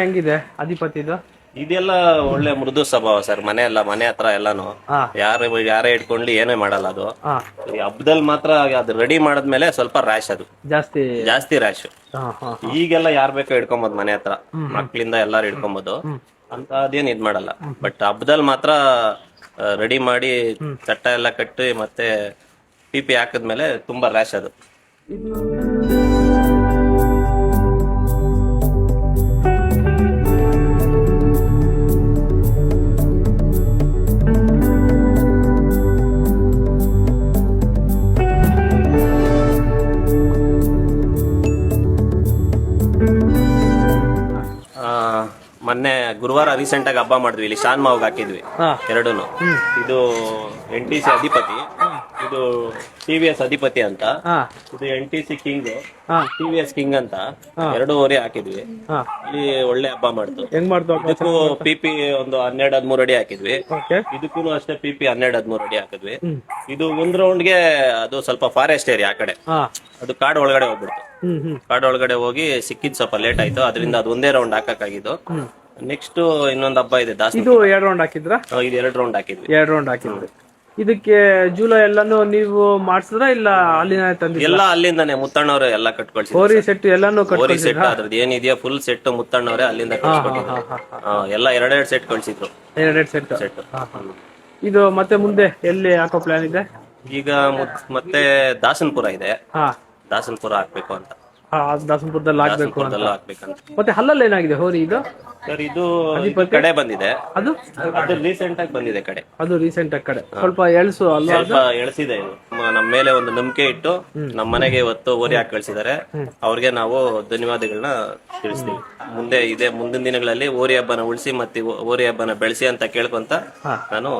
ಹೆಂಗಿದೆ ಅಧಿಪತಿದು? ಇದೆಲ್ಲ ಒಳ್ಳೆ ಮೃದು ಸ್ವಭಾವ ಸರ್. ಮನೆ ಹತ್ರ ಎಲ್ಲಾನು ಯಾರೇ ಇಟ್ಕೊಂಡ್ಲಿ ಏನೇ ಮಾಡಲ್ಲ ಅದು. ಈ ಹಬ್ಬದಲ್ಲಿ ಮಾತ್ರ ಅದು ರೆಡಿ ಮಾಡದ್ಮೇಲೆ ಸ್ವಲ್ಪ ರ್ಯಾಶ್, ಅದು ಜಾಸ್ತಿ ರ್ಯಾಶ್. ಈಗೆಲ್ಲ ಯಾರ್ ಬೇಕೋ ಇಟ್ಕೊಂಬೋದು, ಮನೆ ಹತ್ರ ಮಕ್ಳಿಂದ ಎಲ್ಲಾರು ಇಟ್ಕೊಂಬೋದು ಅಂತ, ಅದೇನ್ ಇದ್ ಮಾಡಲ್ಲ. ಬಟ್ ಹಬ್ಬದಲ್ಲಿ ಮಾತ್ರ ರೆಡಿ ಮಾಡಿ ಚಟ್ಟ ಎಲ್ಲ ಕಟ್ಟಿ ಮತ್ತೆ ಪಿಪಿ ಹಾಕಿದ್ಮೇಲೆ ತುಂಬಾ ರ್ಯಾಶ್ ಅದು. ಮೊನ್ನೆ ಗುರುವಾರ ರೀಸೆಂಟ್ ಆಗಿ ಹಬ್ಬ ಮಾಡಿದ್ವಿ, ಇಲ್ಲಿ ಶಾನ್ ಮಾವ್ಗೆ ಹಾಕಿದ್ವಿ ಎರಡೂನು. ಇದು NTC ಅಧಿಪತಿ, ಇದು TVS ಅಧಿಪತಿ ಅಂತ. ಇದು NTC ಕಿಂಗ್, TVS ಕಿಂಗ್ ಅಂತ ಎರಡು ಓರಿ ಹಾಕಿದ್ವಿ. ಇಲ್ಲಿ ಒಳ್ಳೆ ಹಬ್ಬ ಮಾಡ್ತು. ಇದಕ್ಕೂ PP ಒಂದು 12-13 ಅಡಿ ಹಾಕಿದ್ವಿ. ಇದಕ್ಕೂ ಅಷ್ಟೇ PP 12-13 ಅಡಿ ಹಾಕಿದ್ವಿ. ಇದು ಒಂದ್ ರೌಂಡ್ಗೆ ಅದು ಸ್ವಲ್ಪ ಫಾರೆಸ್ಟ್ ಏರಿಯಾ ಆ ಕಡೆ, ಅದು ಕಾಡು ಒಳಗಡೆ ಹೋಗ್ಬಿಡ್ತು. ಕಾಡು ಒಳಗಡೆ ಹೋಗಿ ಸಿಕ್ಕಿದ್ ಸ್ವಲ್ಪ ಲೇಟ್ ಆಯ್ತು, ಅದರಿಂದ ಅದು ಒಂದೇ ರೌಂಡ್ ಹಾಕಕ್ಕಾಗಿದ್ದು. ನೆಕ್ಸ್ಟ್ ಇನ್ನೊಂದು ಹಬ್ಬ ಇದೆ ದಾಸನ. ಇದು 2 ರೌಂಡ್ ಹಾಕಿದ್ರ? ಇದು 2 ರೌಂಡ್ ಹಾಕಿದ್ವಿ. 2 ರೌಂಡ್ ಹಾಕಿದ್ವಿ. ಇದಕ್ಕೆ ಜೂಲ ಎಲ್ಲಾನು ನೀವು ಮಾಡ್ಸಿದ್ರ ಇಲ್ಲ ಅಲ್ಲಿನ ತಂದಿದ್ರ? ಎಲ್ಲ ಅಲ್ಲಿಂದಾನೆ ಮುತ್ತಣ್ಣವ್ರೆ ಎಲ್ಲ ಕಟ್ಕೊಳ್ಸಿದ್ರು. ಹೋರಿ ಸೆಟ್ ಎಲ್ಲಾನು ಹೋರಿ ಸೆಟ್ ಅದ್ರದ್ದು ಏನಿದೆಯಾ ಫುಲ್ ಸೆಟ್ ಮುತ್ತಣ್ಣವ್ರೆ ಅಲ್ಲಿಂದ ಕಳ್ಸಿಕೊಟ್ಟಿದ್ರು. ಎಲ್ಲ 2 ಸೆಟ್ ಕಳ್ಸಿದ್ರು. 2 ಸೆಟ್. ಇದು ಮತ್ತೆ ಮುಂದೆ ಎಲ್ಲಿ ಹಾಕೋ ಪ್ಲಾನ್ ಇದೆ? ಈಗ ಮತ್ತೆ ದಾಸನಪುರ ಇದೆ, ದಾಸನಪುರ ಹಾಕ್ಬೇಕು ಅಂತ. ದಾಸನಪುರದಲ್ಲಿ ಹಾಕ್ಬೇಕು ಹಾಕ್ಬೇಕಂತ. ಮತ್ತೆ ಹಲ್ಲಲ್ಲಿ ಏನಾಗಿದೆ ಹೋರಿ ಇದು? ಸರ್ ಇದು ಕಡೆ ಬಂದಿದೆ, ಅದು ರೀಸೆಂಟ್ ಆಗಿ ಬಂದಿದೆ ಕಡೆ. ಅದು ರೀಸೆಂಟ್ ಆಗಿ ಕಡೆ ಸ್ವಲ್ಪ ಎಳ್ಸು ಅಲ್ವಾ? ಸ್ವಲ್ಪ ಎಳ್ಸಿದೆ. ಇದು ನಮ್ಮ ಮೇಲೆ ಒಂದು ನಂಬಿಕೆ ಇಟ್ಟು ನಮ್ಮ ಮನೆಗೆ ಇವತ್ತು ಓರಿ ಹಾಕಿ ಕಳ್ಸಿದ್ದಾರೆ. ಅವ್ರಿಗೆ ನಾವು ಧನ್ಯವಾದಗಳನ್ನ ತಿಳಿಸ್ತೀವಿ. ಮುಂದಿನ ದಿನಗಳಲ್ಲಿ ಓರಿ ಹಬ್ಬನ ಉಳಿಸಿ ಮತ್ತೆ ಓರಿ ಹಬ್ಬನ ಬೆಳೆಸಿ ಅಂತ ಕೇಳ್ಕೊಂತ ನಾನು